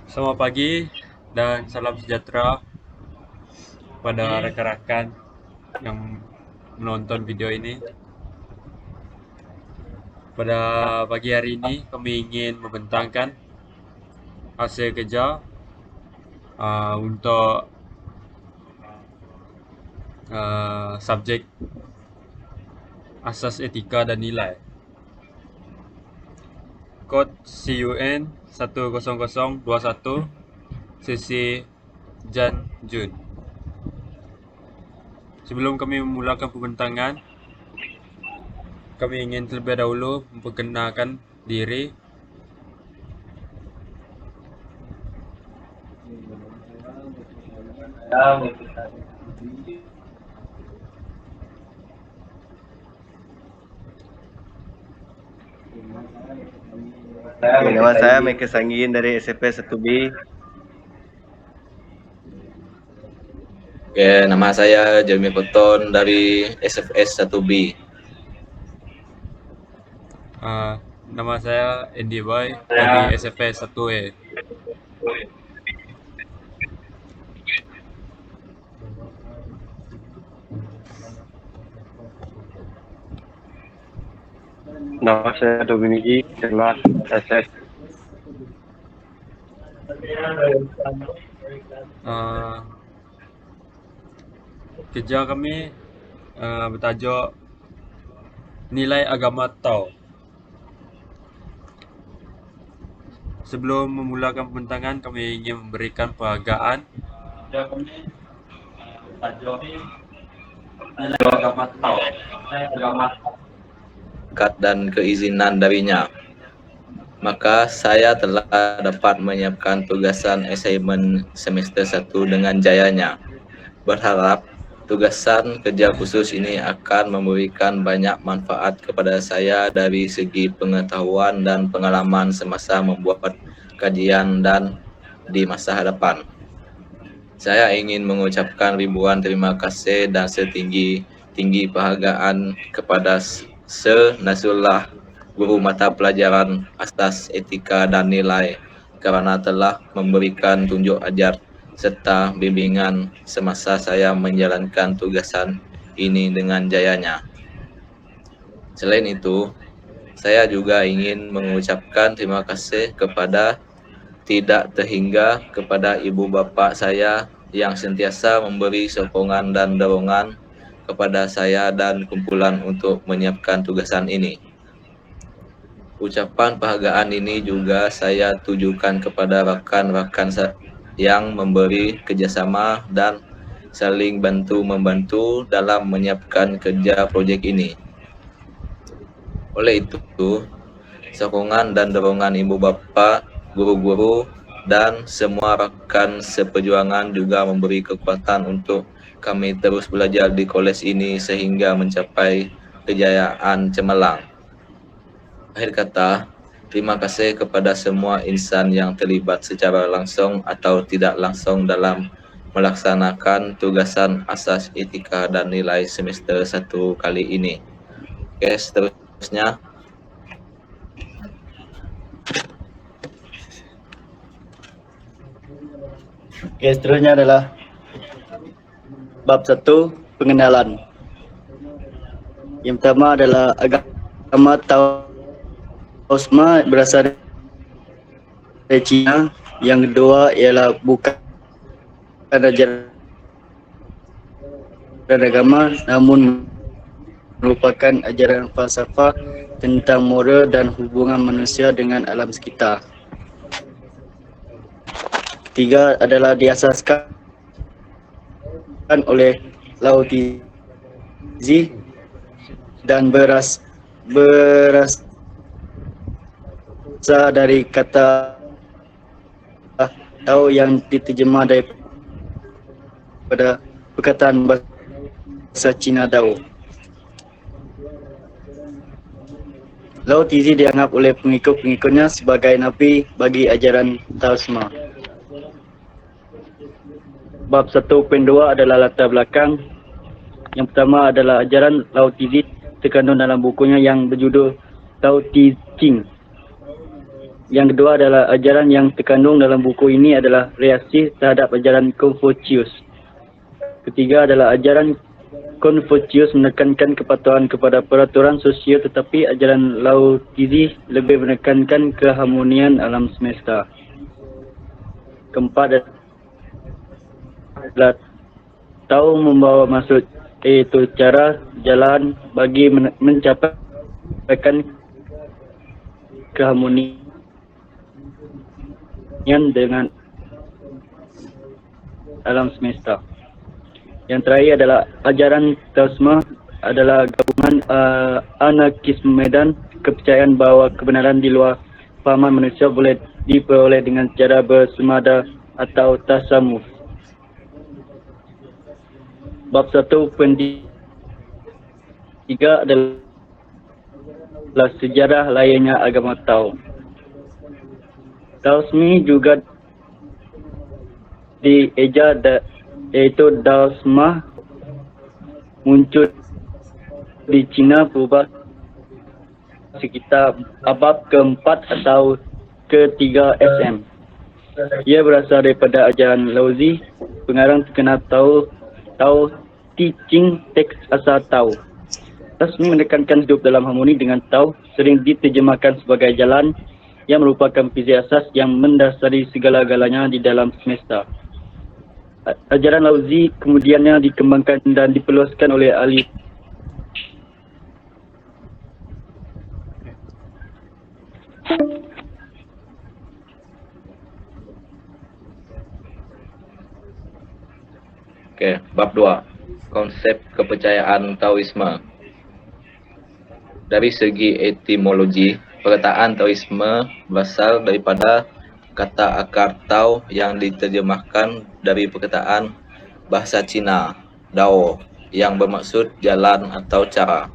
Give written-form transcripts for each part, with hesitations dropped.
Selamat pagi dan salam sejahtera pada rekan-rekan yang menonton video ini. Pada pagi hari ini kami ingin membentangkan hasil kerja untuk subjek asas etika dan nilai. Kod CUN 10021 sesi Jan Jun. Sebelum kami memulakan pembentangan, kami ingin terlebih dahulu memperkenalkan diri. Nama saya Mike Sanggin dari SMP 1B. Oke, nama saya Jeremy Cotton dari SFS 1B. Nama saya Andy Boy dari SFS 1E. Nama saya Dominiki Kelas SS. Kerja kami bertajuk Nilai Agama Tau. Sebelum memulakan pembentangan, kami ingin memberikan penghargaan. Kerja kami bertajuk Nilai Agama Tau. Dan keizinan darinya. Maka saya telah dapat menyiapkan tugasan assignment semester 1 dengan jayanya. Berharap tugasan kerja khusus ini akan memberikan banyak manfaat kepada saya dari segi pengetahuan dan pengalaman semasa membuat kajian dan di masa hadapan. Saya ingin mengucapkan ribuan terima kasih dan setinggi-tinggi penghargaan kepada Sir Nasrullah, guru mata pelajaran asas etika dan nilai, kerana telah memberikan tunjuk ajar serta bimbingan semasa saya menjalankan tugasan ini dengan jayanya. Selain itu, saya juga ingin mengucapkan terima kasih kepada tidak terhingga kepada ibu bapa saya yang sentiasa memberi sokongan dan dorongan kepada saya dan kumpulan untuk menyiapkan tugasan ini. Ucapan penghargaan ini juga saya tujukan kepada rakan-rakan yang memberi kerjasama dan saling bantu-membantu dalam menyiapkan kerja projek ini. Oleh itu, sokongan dan dorongan ibu bapa, guru-guru, dan semua rakan seperjuangan juga memberi kekuatan untuk kami terus belajar di kolej ini sehingga mencapai kejayaan cemerlang. Akhir kata, terima kasih kepada semua insan yang terlibat secara langsung atau tidak langsung dalam melaksanakan tugasan asas etika dan nilai semester 1 kali ini. Oke, seterusnya. Oke, seterusnya adalah bab 1, pengenalan. Yang pertama adalah agama Taoisme berasal dari Cina. Yang kedua ialah bukan ajaran agama, namun merupakan ajaran falsafah tentang moral dan hubungan manusia dengan alam sekitar. Ketiga adalah diasaskan oleh Lao Tzu dan berasal dari kata Tao yang diterjemah daripada perkataan bahasa Cina Dao. Lao Tzu dianggap oleh pengikut-pengikutnya sebagai nabi bagi ajaran Taoisme. Bab 1.2 adalah latar belakang. Yang pertama adalah ajaran Lao Tzu terkandung dalam bukunya yang berjudul Tao Te Ching. Yang kedua adalah ajaran yang terkandung dalam buku ini adalah reaksi terhadap ajaran Confucius. Ketiga adalah ajaran Confucius menekankan kepatuhan kepada peraturan sosial, tetapi ajaran Lao Tzu lebih menekankan keharmonian alam semesta. Keempat adalah tahu membawa maksud, iaitu cara jalan bagi mencapai keharmonian dengan alam semesta. Yang terakhir adalah ajaran Taoisme adalah gabungan anarkisme dan kepercayaan bahawa kebenaran di luar fahaman manusia boleh diperoleh dengan cara bersemada atau tasamuf. Bab 1.3 adalah sejarah lahirnya agama Tao. Taoisme juga dieja iaitu Daosma, muncul di China berubah sekitar abad ke-4 atau ke-3 SM. Ia berasal daripada ajaran Lao Tzu, pengarang terkenal Tao Te Ching, teks asal Tao. Taoisme menekankan hidup dalam harmoni dengan Tao, sering diterjemahkan sebagai jalan yang merupakan prinsip asas yang mendasari segala-galanya di dalam semesta. Ajaran Lao Tzu kemudiannya dikembangkan dan diperluaskan oleh ahli Bab 2. Konsep kepercayaan Taoisme. Dari segi etimologi, perkataan Taoisme berasal daripada kata akar Tao yang diterjemahkan dari perkataan bahasa Cina, Dao, yang bermaksud jalan atau cara.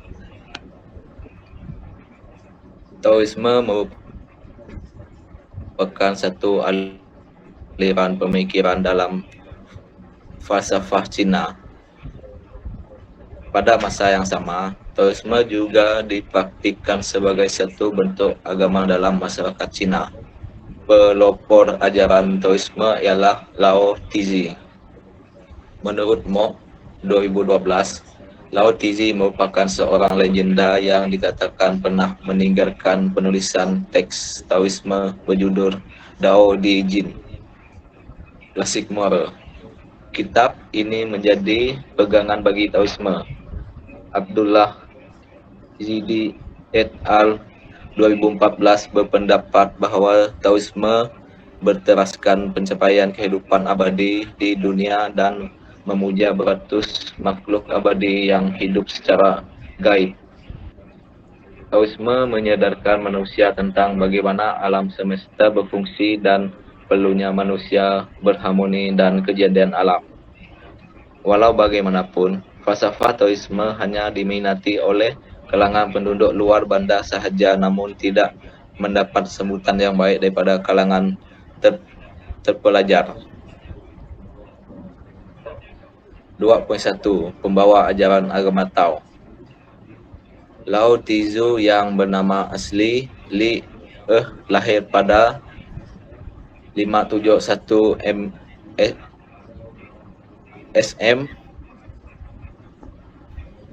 Taoisme merupakan satu aliran pemikiran dalam falsafah Cina. Pada masa yang sama, Taoisme juga dipraktikkan sebagai satu bentuk agama dalam masyarakat Cina. Pelopor ajaran Taoisme ialah Lao Tzu. Menurut Mo 2012, Lao Tzu merupakan seorang legenda yang dikatakan pernah meninggalkan penulisan teks Taoisme berjudul Dao Di Jin, klasik moral. Kitab ini menjadi pegangan bagi Taoisme. Abdullah Zidi et al. 2014 berpendapat bahawa Taoisme berteraskan pencapaian kehidupan abadi di dunia dan memuja beratus makhluk abadi yang hidup secara gaib. Taoisme menyadarkan manusia tentang bagaimana alam semesta berfungsi dan perlunya manusia berharmoni dan kejadian alam. Walau bagaimanapun, falsafah Taoisme hanya diminati oleh kalangan penduduk luar bandar sahaja, namun tidak mendapat sambutan yang baik daripada kalangan terpelajar. 2.1. Pembawa ajaran agama Tao. Lao Tzu yang bernama asli Li lahir pada 571 SM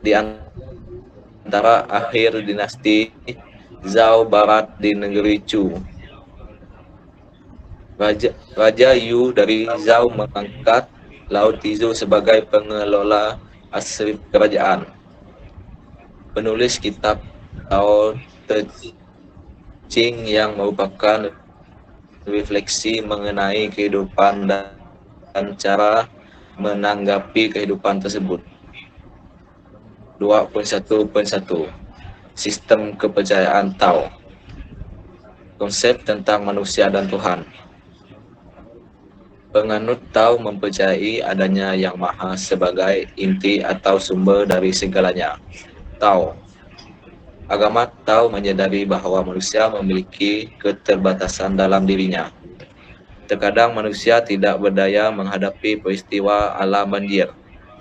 di antara akhir dinasti Zhao Barat di negeri Chu. Raja Yu dari Zhao mengangkat Lao Tzu sebagai pengelola arsip kerajaan. Penulis kitab Tao Te Ching yang merupakan refleksi mengenai kehidupan dan cara menanggapi kehidupan tersebut. 2.1.1 Sistem kepercayaan Tao. Konsep tentang manusia dan Tuhan. Penganut Tao mempercayai adanya Yang Maha sebagai inti atau sumber dari segalanya. Tao. Agama Tao menyadari bahawa manusia memiliki keterbatasan dalam dirinya. Terkadang manusia tidak berdaya menghadapi peristiwa alam banjir,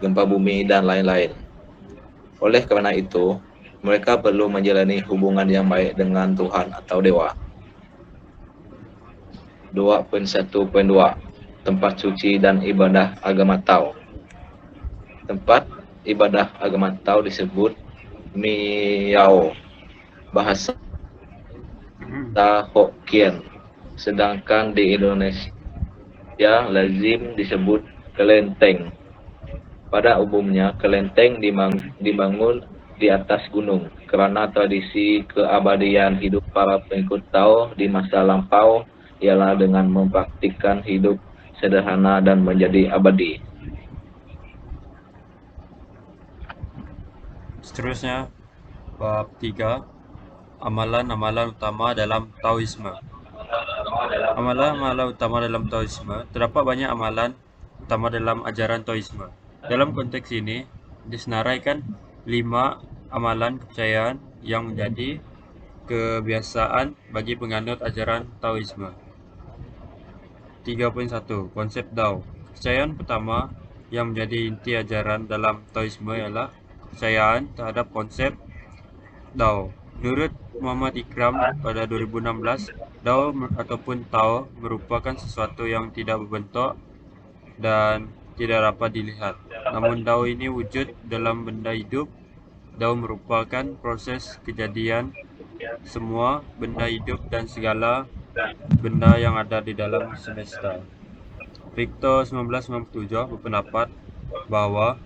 gempa bumi dan lain-lain. Oleh kerana itu, mereka perlu menjalani hubungan yang baik dengan Tuhan atau Dewa. 2.1.2 Tempat suci dan ibadah agama Tao. Tempat ibadah agama Tao disebut Miao, bahasa Hokkien. Sedangkan di Indonesia lazim disebut kelenteng. Pada umumnya, kelenteng dibangun di atas gunung karena tradisi keabadian hidup para pengikut Tao di masa lampau ialah dengan mempraktikkan hidup sederhana dan menjadi abadi. Seterusnya, bab 3, amalan-amalan utama dalam Taoisme. Amalan-amalan utama dalam Taoisme. Terdapat banyak amalan utama dalam ajaran Taoisme. Dalam konteks ini, disenaraikan 5 amalan kepercayaan yang menjadi kebiasaan bagi penganut ajaran Taoisme. 3.1 Konsep Dao. Kepercayaan pertama yang menjadi inti ajaran dalam Taoisme ialah kepercayaan terhadap konsep Dao. Menurut Muhammad Ikram pada 2016, Dao ataupun Tao merupakan sesuatu yang tidak berbentuk dan tidak dapat dilihat. Namun Dao ini wujud dalam benda hidup. Dao merupakan proses kejadian semua benda hidup dan segala benda yang ada di dalam semesta. Victor 1997 berpendapat bahawa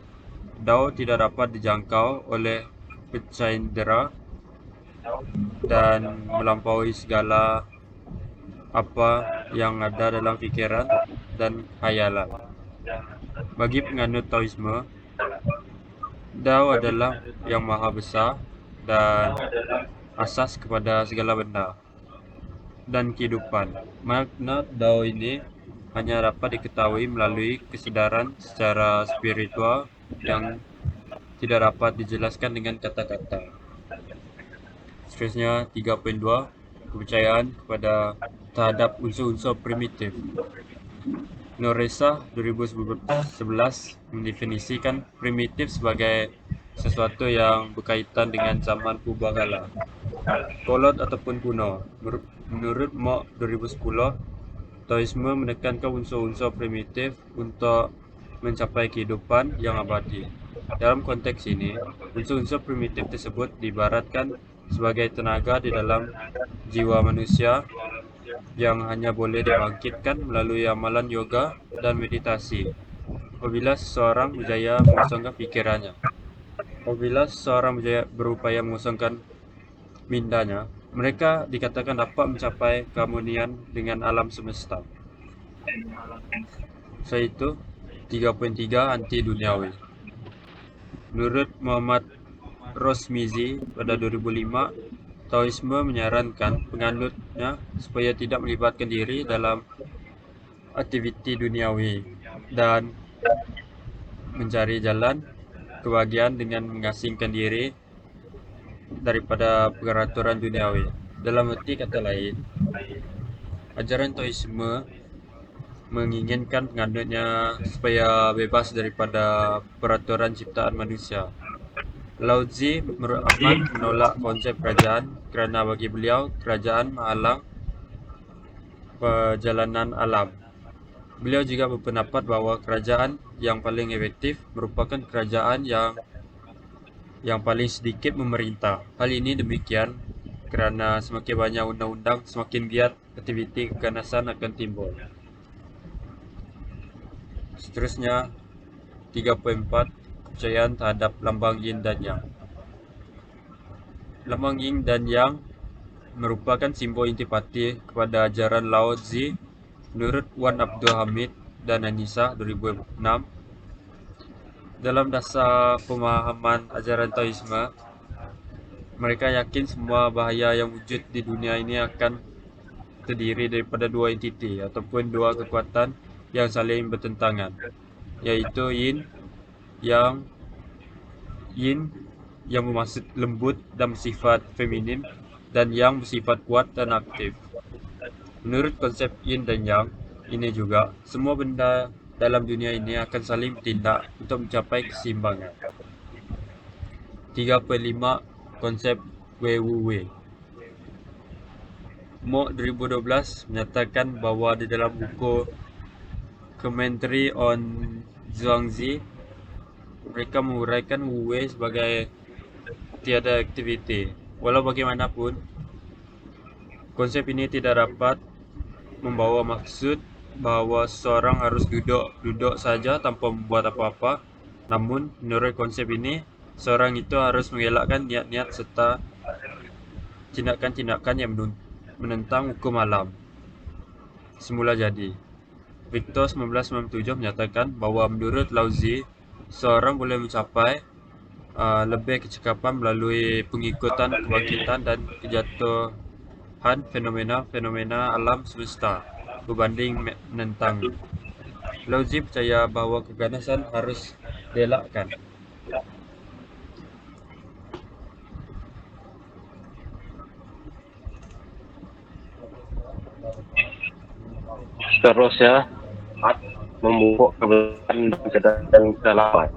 Dao tidak dapat dijangkau oleh pencahaya indera dan melampaui segala apa yang ada dalam fikiran dan khayalan. Bagi penganut Taoisme, Dao adalah yang maha besar dan asas kepada segala benda dan kehidupan. Makna Dao ini hanya dapat diketahui melalui kesedaran secara spiritual yang tidak dapat dijelaskan dengan kata-kata. Seterusnya 3.2 Kepercayaan terhadap unsur-unsur primitif. Noresa 2011 mendefinisikan primitif sebagai sesuatu yang berkaitan dengan zaman purbakala, kolot ataupun kuno. Menurut Mok 2010, Taoisme menekankan unsur-unsur primitif untuk mencapai kehidupan yang abadi. Dalam konteks ini, unsur-unsur primitif tersebut diibaratkan sebagai tenaga di dalam jiwa manusia yang hanya boleh dibangkitkan melalui amalan yoga dan meditasi. Apabila seseorang berjaya mengosongkan pikirannya, apabila seseorang berupaya mengosongkan mindanya, mereka dikatakan dapat mencapai keharmonian dengan alam semesta. Yaitu 3.3 Anti duniawi. Menurut Muhammad Rosmizi pada 2005, Taoisme menyarankan penganutnya supaya tidak melibatkan diri dalam aktiviti duniawi dan mencari jalan kebahagiaan dengan mengasingkan diri daripada peraturan duniawi. Dalam arti kata lain, ajaran Taoisme menginginkan penganutnya supaya bebas daripada peraturan ciptaan manusia. Lao Tzu amat menolak konsep kerajaan kerana bagi beliau kerajaan menghalang perjalanan alam. Beliau juga berpendapat bahawa kerajaan yang paling efektif merupakan kerajaan yang paling sedikit memerintah. Hal ini demikian kerana semakin banyak undang-undang, semakin giat aktiviti keganasan akan timbul. Seterusnya 3.4 Kepercayaan terhadap lambang yin dan yang. Lambang yin dan yang merupakan simbol intipati kepada ajaran Lao Tzu. Menurut Wan Abdul Hamid dan Anissa 2006, dalam dasar pemahaman ajaran Taoisme, mereka yakin semua bahaya yang wujud di dunia ini akan terdiri daripada dua entiti ataupun dua kekuatan yang saling bertentangan, iaitu yin yang bermaksud lembut dan bersifat feminin, dan yang bersifat kuat dan aktif. Menurut konsep yin dan yang ini juga, semua benda dalam dunia ini akan saling bertindak untuk mencapai keseimbangan. 3.5 Konsep Wei Wu Wei. MOOC 2012 menyatakan bahwa di dalam buku Commentary on Zhuangzi, mereka menguraikan Wu Wei sebagai tiada aktiviti. Walau bagaimanapun, konsep ini tidak dapat membawa maksud bahwa seseorang harus duduk saja tanpa membuat apa-apa. Namun, menurut konsep ini, seorang itu harus mengelakkan niat-niat serta tindakan-tindakan yang menentang hukum alam semula jadi. Victor 1997 menyatakan bahwa menurut Laozi, seorang boleh mencapai lebih kecekapan melalui pengikutan kebangkitan dan kejatuhan fenomena-fenomena alam semesta berbanding menentangnya. Laozi percaya bahwa keganasan harus dielakkan. Seterusnya, memupuk kebenaran dan kedalaman.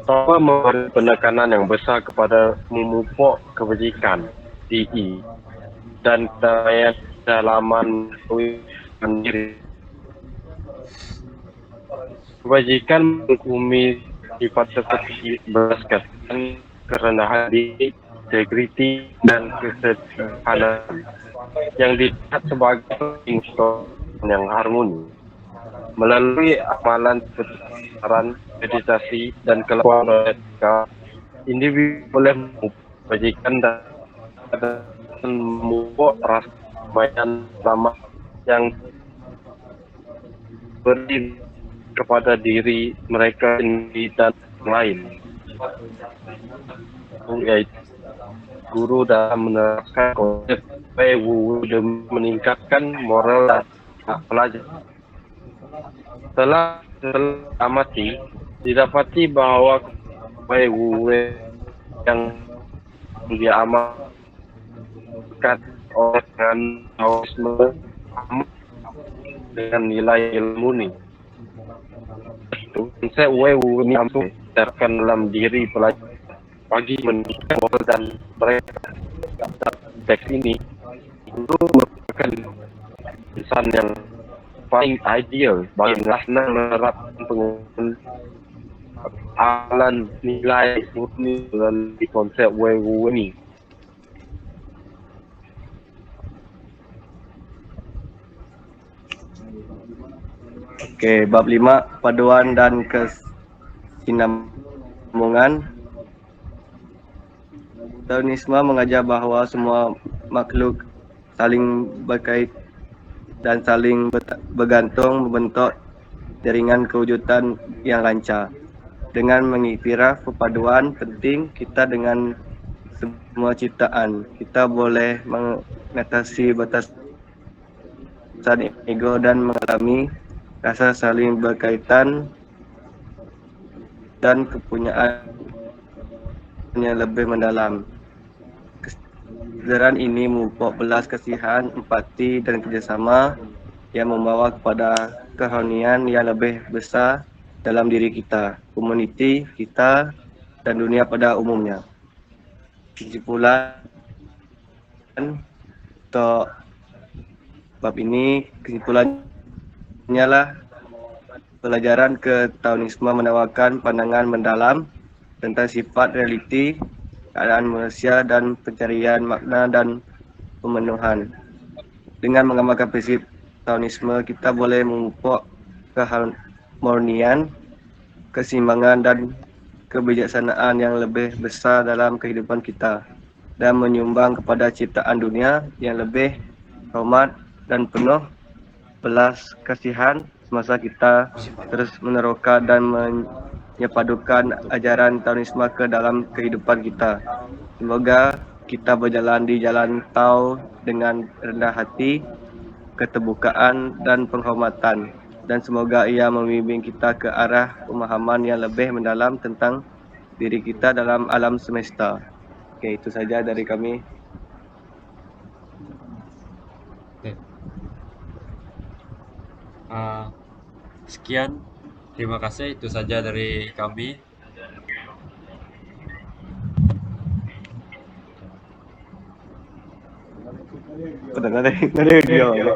Pertama, memberi penekanan yang besar kepada memupuk kebajikan DE dan daya kedalaman diri. Kebajikan menghukumi sifat seperti berdasarkan kerendahan diri, integriti, dan kesederhanaan yang dilihat sebagai lingkungan yang harmoni. Melalui amalan seperti saran, meditasi, dan kelakuan mereka, individu boleh membajikan dan memupuk rasa kebaikan lama yang beri kepada diri mereka sendiri dan lain. Yaitu guru dalam menerapkan konsep Wu demi meningkatkan moral dan pelajar. Setelah amati, didapati bahwa Wu yang dia amalkan oleh dengan Taoisme dengan nilai ilmu. Konsep Wu ini langsung diterapkan dalam diri pelajar bagi meningkatkan moral dan mereka. Teks ini guru merupakan insan yang paling ideal bagi menerapkan pengenalan nilai murni melalui konsep Wu ini. Oke, bab 5, paduan dan kesinambungan. Taoisme mengajar bahawa semua makhluk saling berkait dan saling bergantung membentuk jaringan kewujudan yang lancar. Dengan mengiktiraf perpaduan penting kita dengan semua ciptaan, kita boleh mengatasi batasan ego dan mengalami rasa saling berkaitan dan kepunyaan yang lebih mendalam. Kesadaran ini memupuk belas kasihan, empati dan kerjasama yang membawa kepada keharmonian yang lebih besar dalam diri kita, komuniti kita dan dunia pada umumnya. Kesimpulan untuk bab ini, kesimpulannya lah pelajaran ke Taoisme menawarkan pandangan mendalam tentang sifat realiti keadaan manusia dan pencarian makna dan pemenuhan. Dengan mengamalkan prinsip Taoisme, kita boleh memupuk keharmonian, keseimbangan dan kebijaksanaan yang lebih besar dalam kehidupan kita dan menyumbang kepada ciptaan dunia yang lebih hormat dan penuh belas kasihan semasa kita terus meneruskan dan menyepadukan ajaran Taoisme ke dalam kehidupan kita. Semoga kita berjalan di jalan Tao dengan rendah hati, keterbukaan dan penghormatan, dan semoga ia membimbing kita ke arah pemahaman yang lebih mendalam tentang diri kita dalam alam semesta. Oke, itu saja dari kami. Sekian, terima kasih, itu saja dari kami. Nggak ada dia.